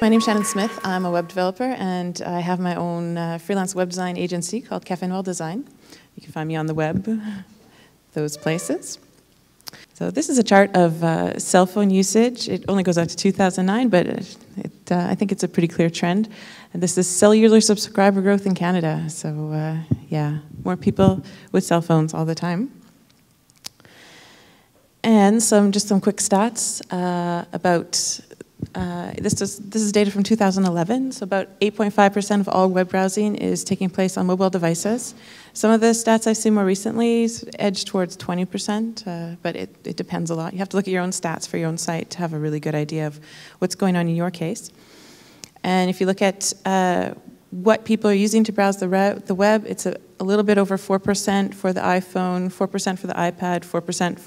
My name's Shannon Smith. I'm a web developer, and I have my own freelance web design agency called Café Noir Design. You can find me on the web, those places. So this is a chart of cell phone usage. It only goes out to 2009, but I think it's a pretty clear trend. And this is cellular subscriber growth in Canada. So yeah, more people with cell phones all the time. And just some quick stats about this is data from 2011. So about 8.5% of all web browsing is taking place on mobile devices. Some of the stats I've seen more recently edge towards 20%, but it depends a lot. You have to look at your own stats for your own site to have a really good idea of what's going on in your case. And if you look at what people are using to browse the web, it's a little bit over 4% for the iPhone, 4% for the iPad, 4%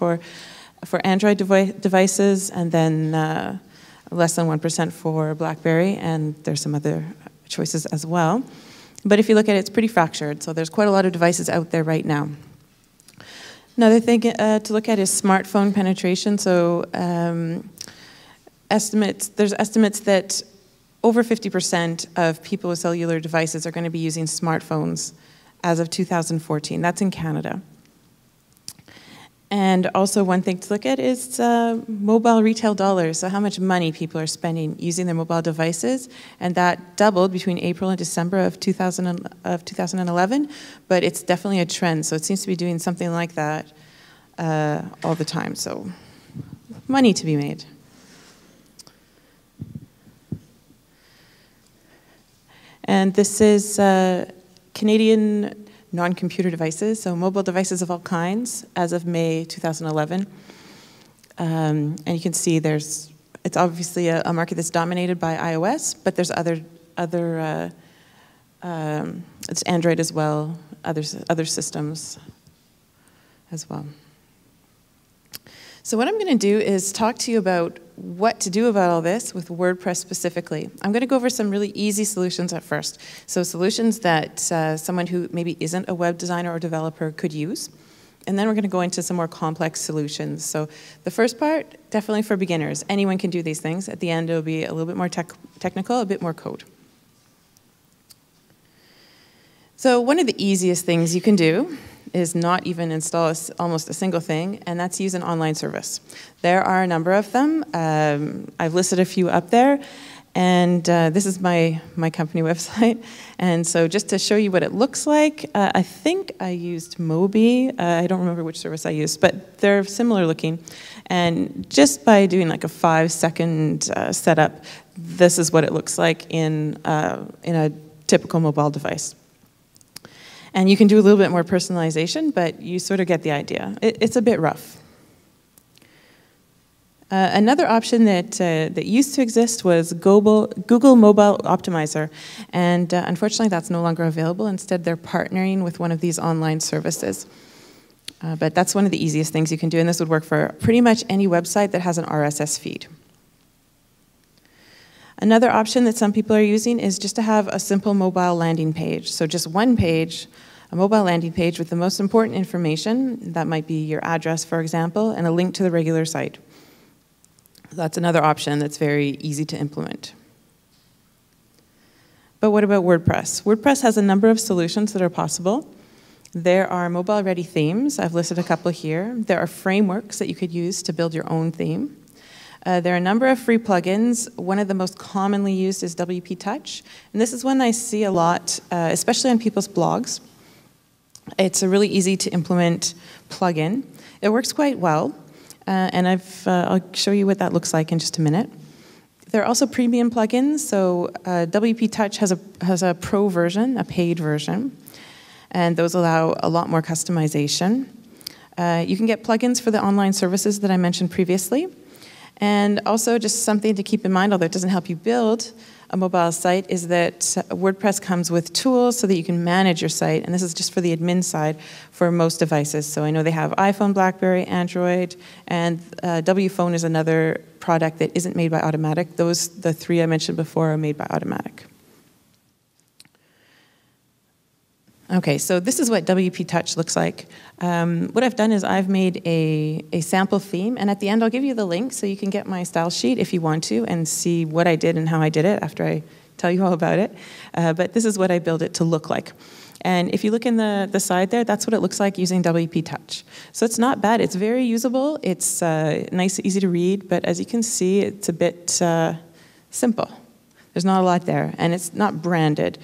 for Android devices, and then less than 1% for BlackBerry, and there's some other choices as well. But if you look at it, it's pretty fractured, so there's quite a lot of devices out there right now. Another thing to look at is smartphone penetration. So there's estimates that over 50% of people with cellular devices are going to be using smartphones as of 2014. That's in Canada. And also one thing to look at is mobile retail dollars, so how much money people are spending using their mobile devices. And that doubled between April and December of 2011, but it's definitely a trend. So it seems to be doing something like that all the time. So money to be made. And this is Canadian non-computer devices, so mobile devices of all kinds as of May 2011. And you can see it's obviously a market that's dominated by iOS, but there's it's Android as well, other systems as well. So what I'm going to do is talk to you about what to do about all this with WordPress specifically. I'm going to go over some really easy solutions at first. So solutions that someone who maybe isn't a web designer or developer could use. And then we're going to go into some more complex solutions. So the first part, definitely for beginners. Anyone can do these things. At the end, it'll be a little bit more technical, a bit more code. So one of the easiest things you can do is not even install almost a single thing, and that's use an online service. There are a number of them. I've listed a few up there, and this is my company website. And so just to show you what it looks like, I think I used Mobi. I don't remember which service I used, but they're similar looking. And just by doing like a 5-second setup, this is what it looks like in a typical mobile device. And you can do a little bit more personalization, but you sort of get the idea. It's a bit rough. Another option that used to exist was Google Mobile Optimizer, and unfortunately that's no longer available. Instead, they're partnering with one of these online services. But that's one of the easiest things you can do, and this would work for pretty much any website that has an RSS feed. Another option that some people are using is just to have a simple mobile landing page. So just one page, a mobile landing page with the most important information. That might be your address, for example, and a link to the regular site. That's another option that's very easy to implement. But what about WordPress? WordPress has a number of solutions that are possible. There are mobile-ready themes. I've listed a couple here. There are frameworks that you could use to build your own theme. There are a number of free plugins. One of the most commonly used is WPTouch. And this is one I see a lot, especially on people's blogs. It's a really easy to implement plugin. It works quite well. And I'll show you what that looks like in just a minute. There are also premium plugins. So WPTouch has a pro version, a paid version. And those allow a lot more customization. You can get plugins for the online services that I mentioned previously. And also just something to keep in mind, although it doesn't help you build a mobile site, is that WordPress comes with tools so that you can manage your site. And this is just for the admin side for most devices. So I know they have iPhone, BlackBerry, Android, and WPhone is another product that isn't made by Automatic. The three I mentioned before are made by Automatic. Okay, so this is what WPTouch looks like. What I've done is I've made a sample theme, and at the end I'll give you the link so you can get my style sheet if you want to and see what I did and how I did it after I tell you all about it. But this is what I built it to look like. And if you look in the side there, that's what it looks like using WPTouch. So it's not bad. It's very usable. It's nice, easy to read, but as you can see, it's a bit simple. There's not a lot there, and it's not branded.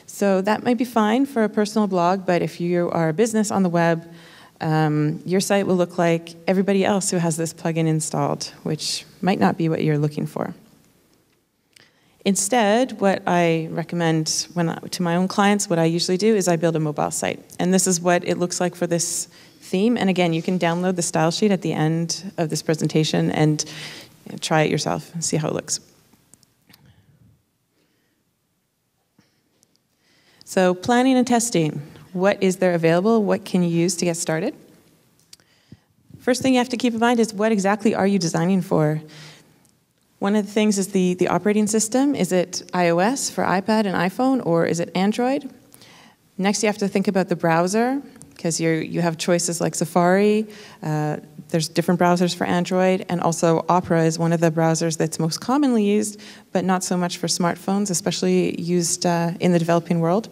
So that might be fine for a personal blog, but if you are a business on the web, your site will look like everybody else who has this plugin installed, which might not be what you're looking for. Instead, what I recommend to my own clients, what I usually do is I build a mobile site. And this is what it looks like for this theme. And again, you can download the style sheet at the end of this presentation and try it yourself and see how it looks. So planning and testing. What is there available? What can you use to get started? First thing you have to keep in mind is what exactly are you designing for? One of the things is the operating system. Is it iOS for iPad and iPhone, or is it Android? Next, you have to think about the browser, because you have choices like Safari. There's different browsers for Android, and also Opera is one of the browsers that's most commonly used, but not so much for smartphones, especially used in the developing world.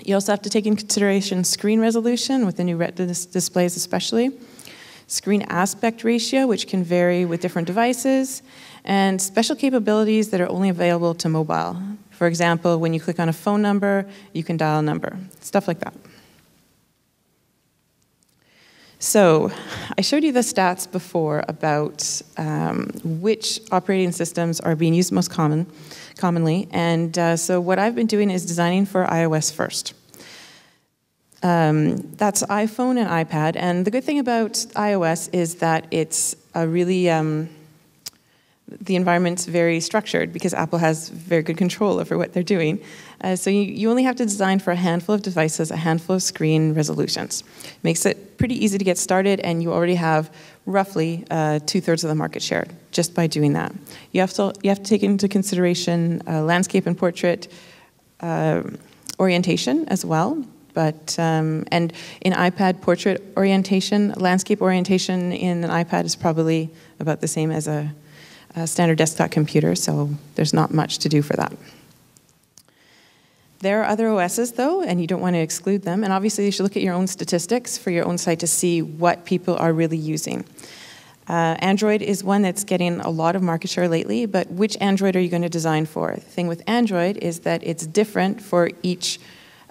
You also have to take into consideration screen resolution with the new Retina displays especially, screen aspect ratio, which can vary with different devices, and special capabilities that are only available to mobile. For example, when you click on a phone number, you can dial a number, stuff like that. So I showed you the stats before about which operating systems are being used most commonly, and so what I've been doing is designing for iOS first. That's iPhone and iPad, and the good thing about iOS is that it's a really, the environment's very structured because Apple has very good control over what they're doing. So you only have to design for a handful of devices, a handful of screen resolutions. Makes it pretty easy to get started, and you already have roughly 2/3 of the market share just by doing that. You have to take into consideration landscape and portrait orientation as well. But and in iPad portrait orientation, landscape orientation in an iPad is probably about the same as a standard desktop computer, so there's not much to do for that. There are other OSs, though, and you don't want to exclude them. And obviously, you should look at your own statistics for your own site to see what people are really using. Android is one that's getting a lot of market share lately, but which Android are you going to design for? The thing with Android is that it's different for each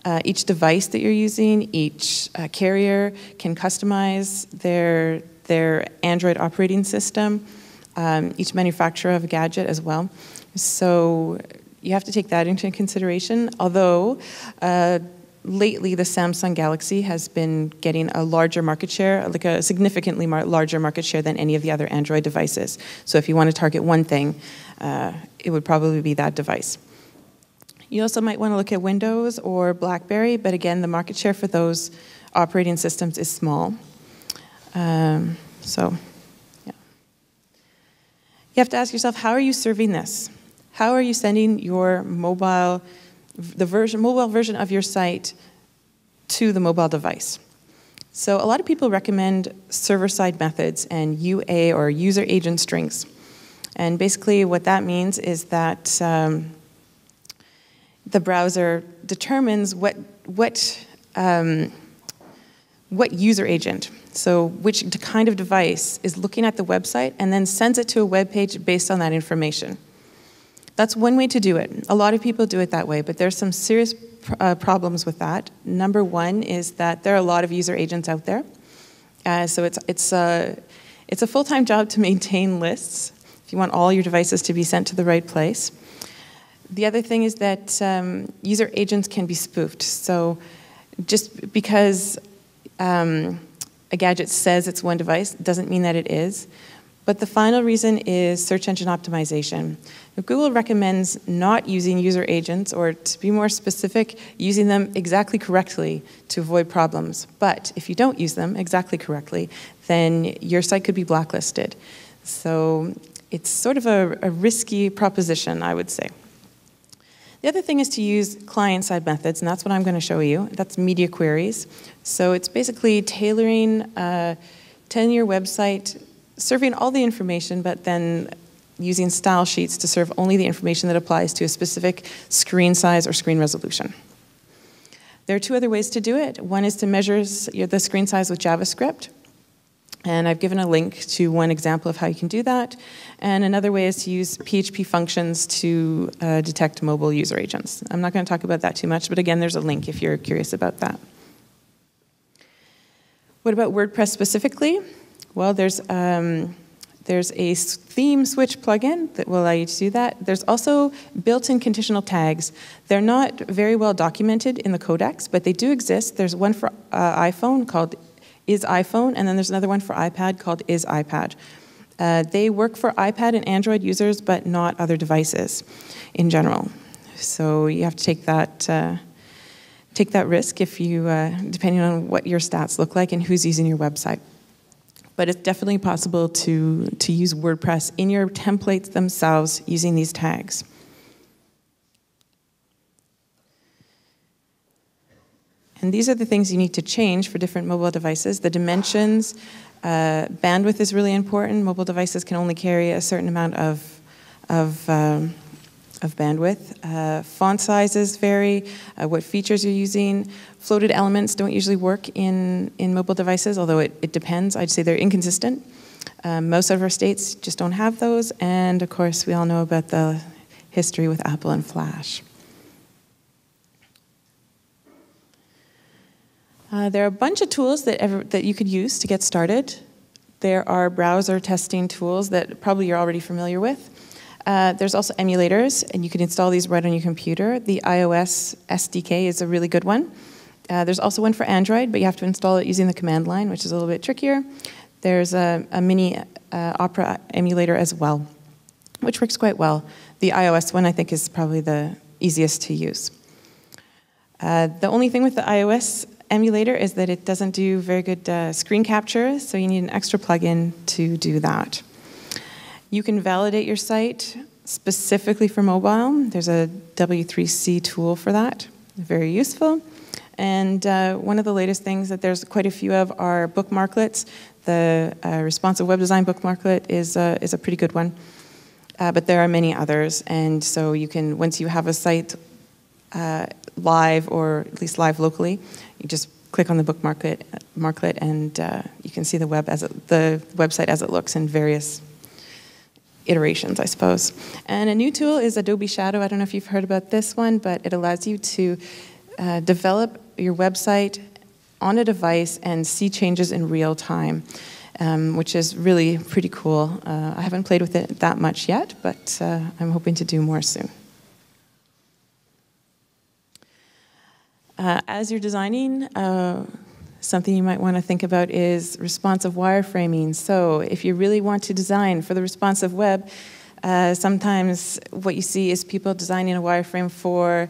device that you're using. Each carrier can customize their Android operating system. Each manufacturer of a gadget as well. So you have to take that into consideration. Although lately the Samsung Galaxy has been getting a larger market share, like a significantly larger market share than any of the other Android devices. So if you want to target one thing, it would probably be that device. You also might want to look at Windows or BlackBerry, but again, the market share for those operating systems is small. So, yeah. You have to ask yourself, how are you serving this? How are you sending your mobile version of your site to the mobile device? So a lot of people recommend server-side methods and UA or user agent strings. And basically what that means is that the browser determines what user agent, so which kind of device is looking at the website and then sends it to a web page based on that information. That's one way to do it. A lot of people do it that way, but there's some serious problems with that. Number one is that there are a lot of user agents out there. So it's a full-time job to maintain lists if you want all your devices to be sent to the right place. The other thing is that user agents can be spoofed. So just because a gadget says it's one device doesn't mean that it is. But the final reason is search engine optimization. Now, Google recommends not using user agents, or to be more specific, using them exactly correctly to avoid problems. But if you don't use them exactly correctly, then your site could be blacklisted. So it's sort of a risky proposition, I would say. The other thing is to use client-side methods, and that's what I'm going to show you. That's media queries. So it's basically tailoring your website, serving all the information, but then using style sheets to serve only the information that applies to a specific screen size or screen resolution. There are two other ways to do it. One is to measure the screen size with JavaScript. And I've given a link to one example of how you can do that. And another way is to use PHP functions to detect mobile user agents. I'm not going to talk about that too much, but again, there's a link if you're curious about that. What about WordPress specifically? Well, there's a theme switch plugin that will allow you to do that. There's also built-in conditional tags. They're not very well documented in the codex, but they do exist. There's one for iPhone called is iPhone, and then there's another one for iPad called is iPad. They work for iPad and Android users, but not other devices in general. So you have to take that risk if you, depending on what your stats look like and who's using your website. But it's definitely possible to use WordPress in your templates themselves using these tags. And these are the things you need to change for different mobile devices. The dimensions, bandwidth is really important. Mobile devices can only carry a certain amount of bandwidth. Font sizes vary, what features you're using. Floated elements don't usually work in mobile devices, although it depends. I'd say they're inconsistent. Most of our states just don't have those. And of course, we all know about the history with Apple and Flash. There are a bunch of tools that you could use to get started. There are browser testing tools that probably you're already familiar with. There's also emulators, and you can install these right on your computer. The iOS SDK is a really good one. There's also one for Android, but you have to install it using the command line, which is a little bit trickier. There's a mini Opera emulator as well, which works quite well. The iOS one, I think, is probably the easiest to use. The only thing with the iOS emulator is that it doesn't do very good screen capture, so you need an extra plugin to do that. You can validate your site specifically for mobile. There's a W3C tool for that, very useful. And one of the latest things that there's quite a few of are bookmarklets. The responsive web design bookmarklet is a pretty good one, but there are many others. And so you can, once you have a site live, or at least live locally, you just click on the bookmarklet, and you can see the website as it looks in various iterations, I suppose. And a new tool is Adobe Shadow. I don't know if you've heard about this one, but it allows you to develop your website on a device and see changes in real time, which is really pretty cool. I haven't played with it that much yet, but I'm hoping to do more soon. As you're designing, something you might want to think about is responsive wireframing. So if you really want to design for the responsive web, sometimes what you see is people designing a wireframe for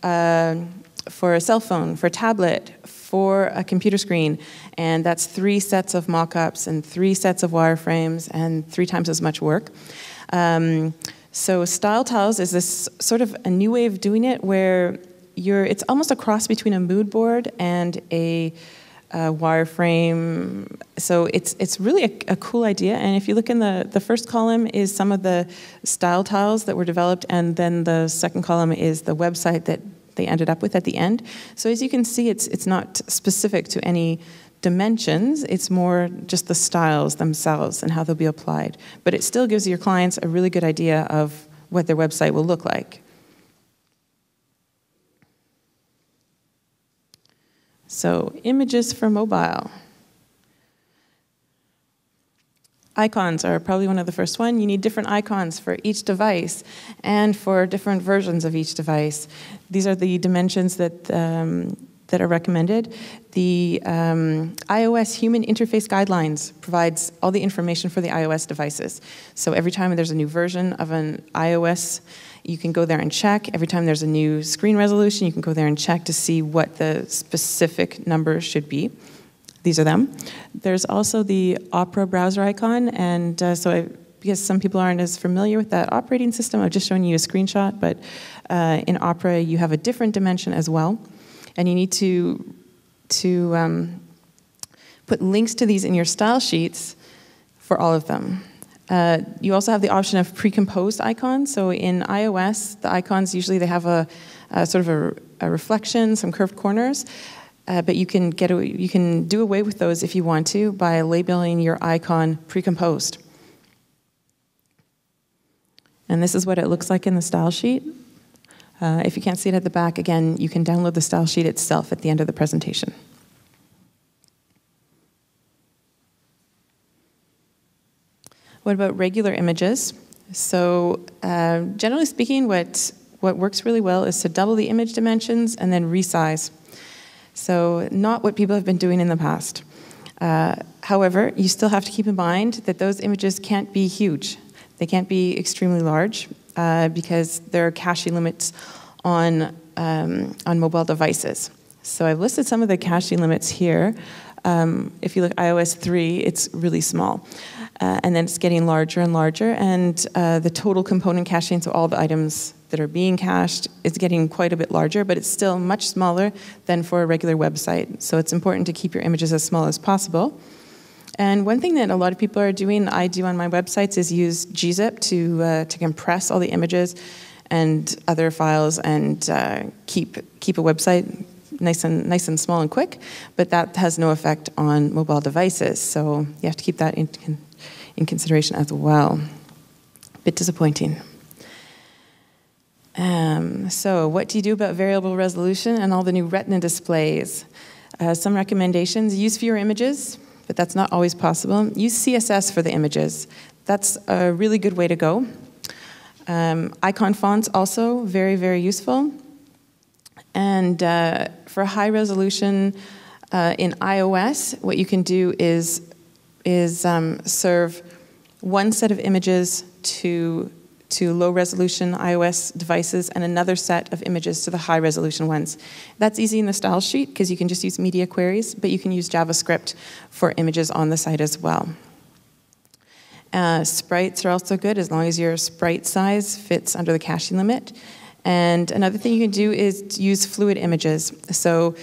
a cell phone, for a tablet, for a computer screen, and that's 3 sets of mock-ups and 3 sets of wireframes and 3 times as much work. So style tiles is this sort of a new way of doing it where it's almost a cross between a mood board and a wireframe. So it's really a cool idea. And if you look in the first column is some of the style tiles that were developed, and then the second column is the website that they ended up with at the end. So as you can see, it's not specific to any dimensions. It's more just the styles themselves and how they'll be applied. But it still gives your clients a really good idea of what their website will look like. So, images for mobile. Icons are probably one of the first one. You need different icons for each device and for different versions of each device. These are the dimensions that are recommended. The iOS Human Interface Guidelines provides all the information for the iOS devices. So every time there's a new version of an iOS, you can go there and check. Every time there's a new screen resolution, you can go there and check to see what the specific numbers should be. These are them. There's also the Opera browser icon, and so because some people aren't as familiar with that operating system, I've just shown you a screenshot, but in Opera you have a different dimension as well, and you need to put links to these in your style sheets for all of them. You also have the option of pre-composed icons. So in iOS, the icons usually they have a sort of a reflection, some curved corners, but you can do away with those if you want to by labeling your icon pre-composed. And this is what it looks like in the style sheet. If you can't see it at the back, again, you can download the style sheet itself at the end of the presentation. What about regular images? So generally speaking, what works really well is to double the image dimensions and then resize. So not what people have been doing in the past. However, you still have to keep in mind that those images can't be huge. They can't be extremely large because there are caching limits on mobile devices. So I've listed some of the caching limits here. If you look at iOS 3, it's really small. And then it's getting larger and larger, and the total component caching, so all the items that are being cached, is getting quite a bit larger, but it's still much smaller than for a regular website. So it's important to keep your images as small as possible. And one thing that a lot of people are doing, I do on my websites, is use gzip to compress all the images and other files and keep a website nice and small and quick, but that has no effect on mobile devices. So you have to keep that in consideration as well. A bit disappointing. So what do you do about variable resolution and all the new Retina displays? Some recommendations: use fewer images, but that's not always possible. Use CSS for the images. That's a really good way to go. Icon fonts also very, very useful. And for high resolution in iOS, what you can do is serve one set of images to low resolution iOS devices and another set of images to the high resolution ones. That's easy in the style sheet because you can just use media queries, but you can use JavaScript for images on the site as well. Sprites are also good as long as your sprite size fits under the caching limit. And another thing you can do is to use fluid images. So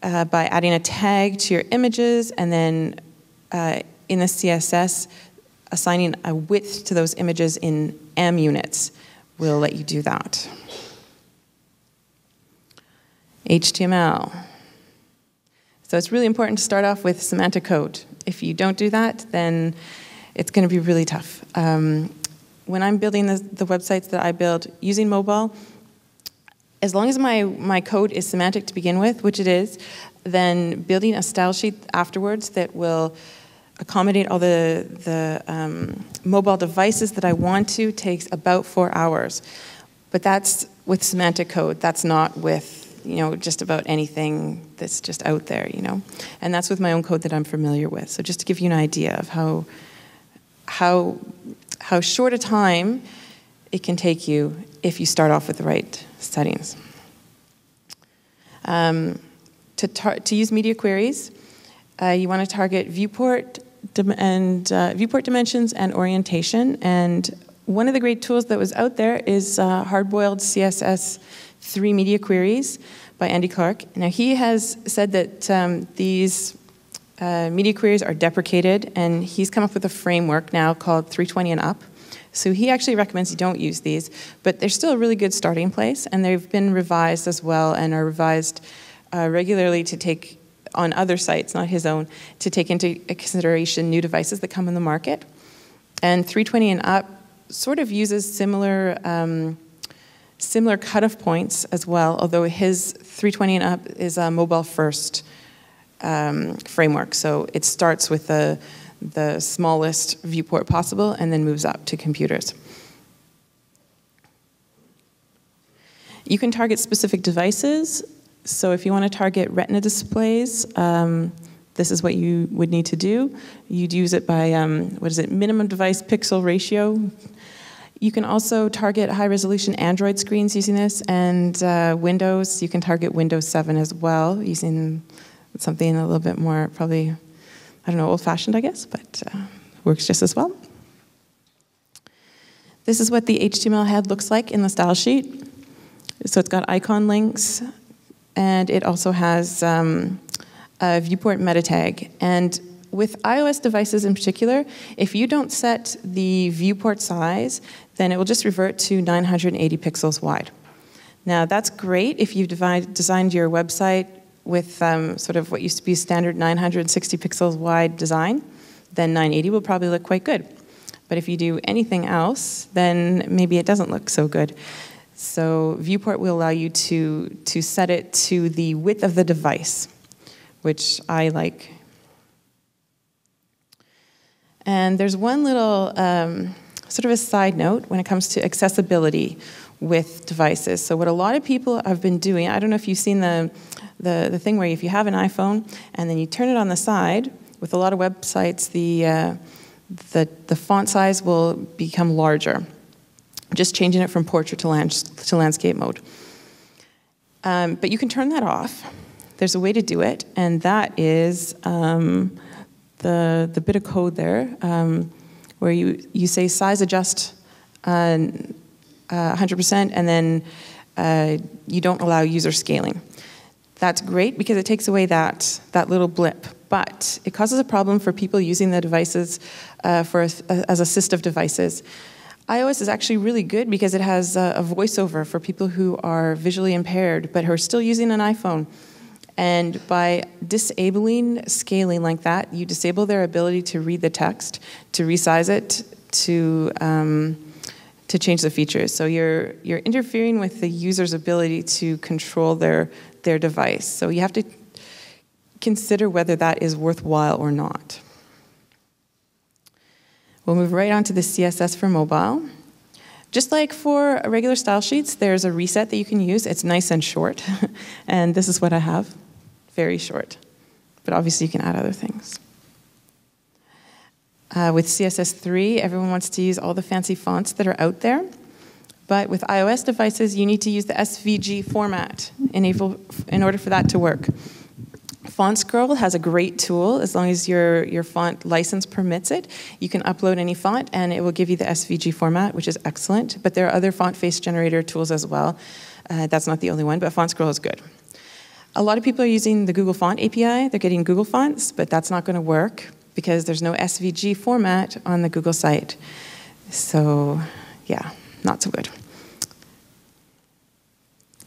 by adding a tag to your images and then in the CSS, assigning a width to those images in M units will let you do that. HTML. So it's really important to start off with semantic code. If you don't do that, then it's going to be really tough. When I'm building the websites that I build using mobile, as long as my code is semantic to begin with, which it is, then building a style sheet afterwards that will accommodate all the mobile devices that I want to takes about 4 hours. But that's with semantic code. That's not with just about anything that's just out there, And that's with my own code that I'm familiar with. So just to give you an idea of how short a time it can take you if you start off with the right settings. To use media queries, you want to target viewport dimensions and orientation. And one of the great tools that was out there is hard-boiled CSS 3 media queries by Andy Clark. Now he has said that these media queries are deprecated, and he's come up with a framework now called 320 and up. So he actually recommends you don't use these, but they're still a really good starting place, and they've been revised as well and are revised regularly to take on other sites, not his own, to take into consideration new devices that come in the market. And 320 and up sort of uses similar cutoff points as well, although his 320 and up is a mobile-first framework. So it starts with the smallest viewport possible and then moves up to computers. You can target specific devices. So if you want to target Retina displays, this is what you would need to do. You'd use it by, minimum device pixel ratio. You can also target high-resolution Android screens using this, and Windows. You can target Windows 7 as well, using something a little bit more, probably, old-fashioned, I guess, but works just as well. This is what the HTML head looks like in the style sheet. So it's got icon links, and it also has a Viewport meta tag. And with iOS devices in particular, if you don't set the viewport size, then it will just revert to 980 pixels wide. Now, that's great if you've designed your website with sort of what used to be standard 960 pixels wide design, then 980 will probably look quite good. But if you do anything else, then maybe it doesn't look so good. So Viewport will allow you to set it to the width of the device, which I like. And there's one little sort of a side note when it comes to accessibility with devices. So what a lot of people have been doing, I don't know if you've seen the thing where if you have an iPhone and then you turn it on the side, with a lot of websites, the font size will become larger, just changing it from portrait to landscape mode. But you can turn that off. There's a way to do it, and that is the bit of code there where you say size adjust 100%, and then you don't allow user scaling. That's great because it takes away that little blip, but it causes a problem for people using the devices as assistive devices. iOS is actually really good because it has a voiceover for people who are visually impaired but who are still using an iPhone. And by disabling scaling like that, you disable their ability to read the text, to resize it, to change the features. So you're interfering with the user's ability to control their device. So you have to consider whether that is worthwhile or not. We'll move right on to the CSS for mobile. Just like for regular style sheets, there's a reset that you can use. It's nice and short, and this is what I have. Very short, but obviously you can add other things. With CSS3, everyone wants to use all the fancy fonts that are out there, but with iOS devices, you need to use the SVG format in order for that to work. FontScroll has a great tool. As long as your font license permits it, you can upload any font, and it will give you the SVG format, which is excellent, but there are other font face generator tools as well. That's not the only one, but FontScroll is good. A lot of people are using the Google Font API. They're getting Google Fonts, but that's not going to work because there's no SVG format on the Google site. So, yeah, not so good.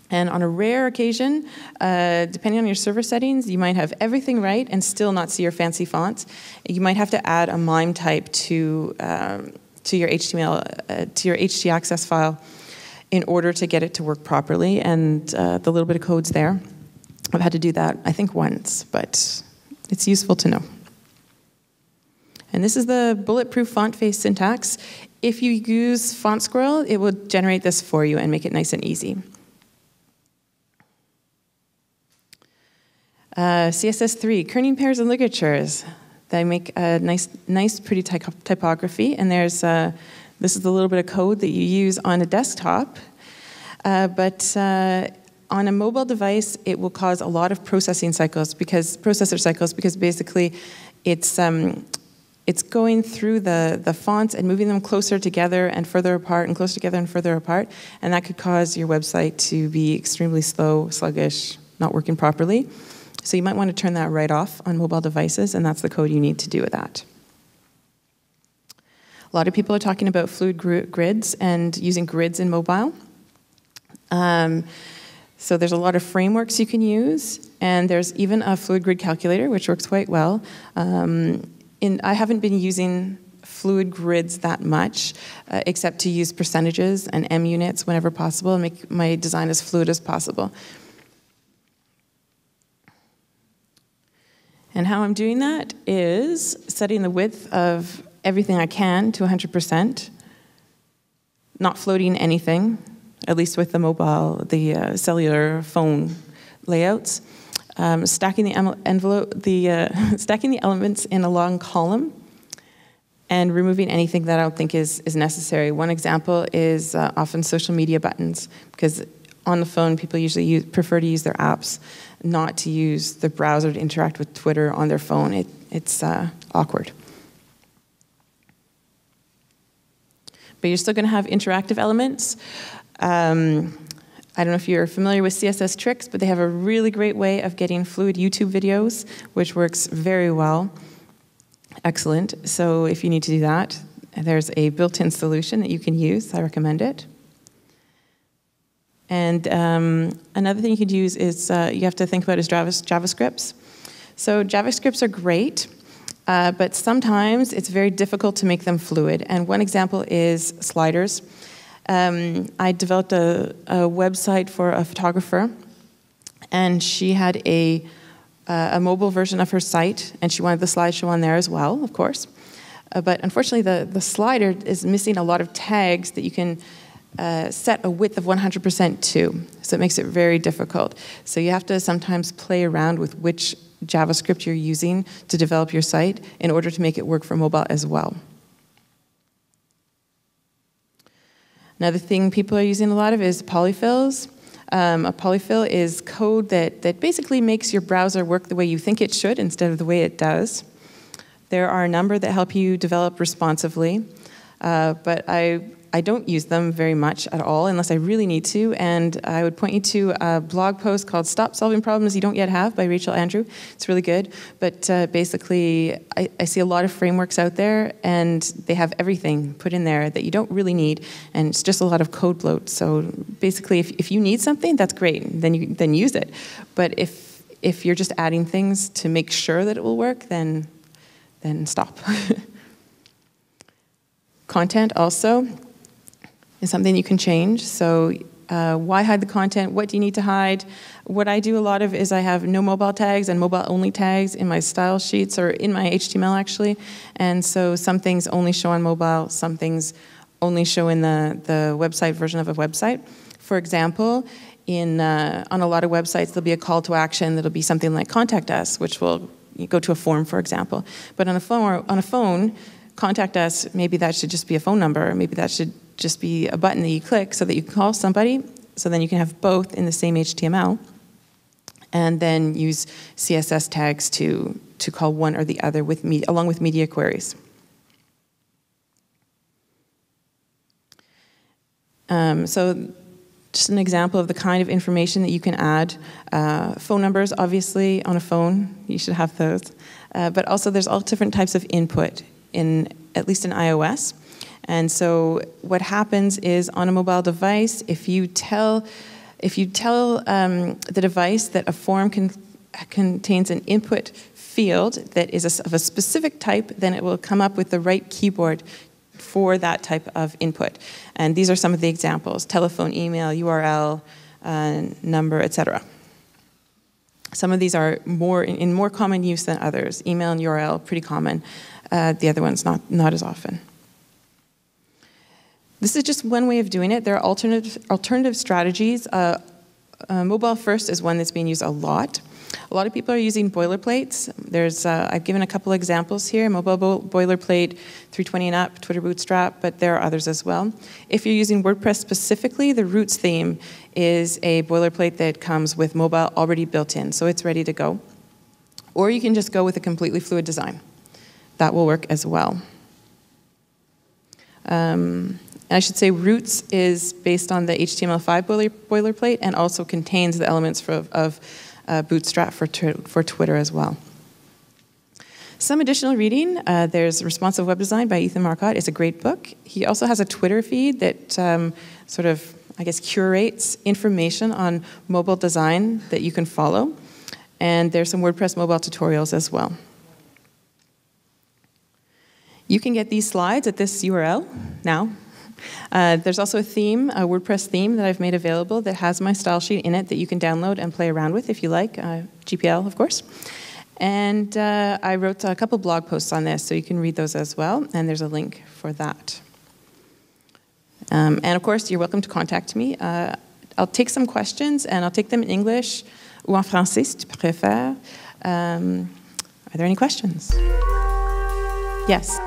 And on a rare occasion, depending on your server settings, you might have everything right and still not see your fancy fonts. You might have to add a MIME type to your HTML, to your htaccess file in order to get it to work properly. And the little bit of code's there. I've had to do that, I think, once, but it's useful to know. And this is the Bulletproof font face syntax. If you use FontScroll, it will generate this for you and make it nice and easy. CSS3, kerning pairs and ligatures. They make a nice, pretty typography. And there's this is a little bit of code that you use on a desktop, but on a mobile device, it will cause a lot of processor cycles because basically it's going through the fonts and moving them closer together and further apart and closer together and further apart, and that could cause your website to be extremely slow, sluggish, not working properly. So you might want to turn that right off on mobile devices, and that's the code you need to do with that. A lot of people are talking about fluid grids and using grids in mobile. So there's a lot of frameworks you can use, and there's even a fluid grid calculator, which works quite well. I haven't been using fluid grids that much, except to use percentages and M units whenever possible and make my design as fluid as possible. And how I'm doing that is setting the width of everything I can to 100%, not floating anything, at least with the mobile, the cellular phone layouts. Stacking the stacking the elements in a long column, and removing anything that I don't think is necessary. One example is often social media buttons, because on the phone people usually prefer to use their apps, not to use the browser to interact with Twitter on their phone. It's awkward. but you're still going to have interactive elements. I don't know if you're familiar with CSS Tricks, but they have a really great way of getting fluid YouTube videos, which works very well. Excellent. So if you need to do that, there's a built-in solution that you can use. I recommend it. And another thing you could use is you have to think about is JavaScripts. So JavaScripts are great, but sometimes it's very difficult to make them fluid. And one example is sliders. I developed a website for a photographer, and she had a mobile version of her site, and she wanted the slideshow on there as well, of course. But unfortunately, the slider is missing a lot of tags that you can set a width of 100% to, so it makes it very difficult. So you have to sometimes play around with which JavaScript you're using to develop your site in order to make it work for mobile as well. Another thing people are using a lot of is polyfills. A polyfill is code that basically makes your browser work the way you think it should instead of the way it does. There are a number that help you develop responsively, but I don't use them very much at all unless I really need to, and I would point you to a blog post called Stop Solving Problems You Don't Yet Have by Rachel Andrew. It's really good, but basically I see a lot of frameworks out there, and they have everything put in there that you don't really need, and it's just a lot of code bloat. So basically, if you need something, that's great, then use it. But if you're just adding things to make sure that it will work, then stop. Content also is something you can change. So why hide the content? What do you need to hide? What I do a lot of is I have no mobile tags and mobile-only tags in my style sheets, or in my HTML, actually. And so some things only show on mobile, some things only show in the website version of a website. For example, on a lot of websites, there'll be a call to action that'll be something like contact us, which will go to a form, for example. But on a phone, contact us, maybe that should just be a phone number. Maybe that should just be a button that you click so that you can call somebody, so then you can have both in the same HTML, and then use CSS tags to call one or the other along with media queries. So just an example of the kind of information that you can add. Phone numbers, obviously, on a phone, you should have those. But also there's all different types of input, at least in iOS. And so what happens is on a mobile device, if you tell the device that a form contains an input field that is of a specific type, then it will come up with the right keyboard for that type of input. And these are some of the examples: telephone, email, URL, number, etc. Some of these are in more common use than others. Email and URL, pretty common. The other ones, not as often. This is just one way of doing it. There are alternative strategies. Mobile first is one that's being used a lot. A lot of people are using boilerplates. I've given a couple examples here: mobile boilerplate, 320 and up, Twitter Bootstrap, but there are others as well. If you're using WordPress specifically, the Roots theme is a boilerplate that comes with mobile already built in, so it's ready to go. Or you can just go with a completely fluid design. That will work as well. I should say Roots is based on the HTML5 boilerplate and also contains the elements of Bootstrap for Twitter as well. Some additional reading. There's Responsive Web Design by Ethan Marcotte. It's a great book. He also has a Twitter feed that sort of, I guess, curates information on mobile design that you can follow. And there's some WordPress mobile tutorials as well. You can get these slides at this URL now. There's also a theme, a WordPress theme that I've made available that has my style sheet in it that you can download and play around with if you like, GPL, of course. And I wrote a couple blog posts on this, so you can read those as well, and there's a link for that. And of course, you're welcome to contact me. I'll take some questions, and I'll take them in English ou en français, si tu préfères. Are there any questions? Yes.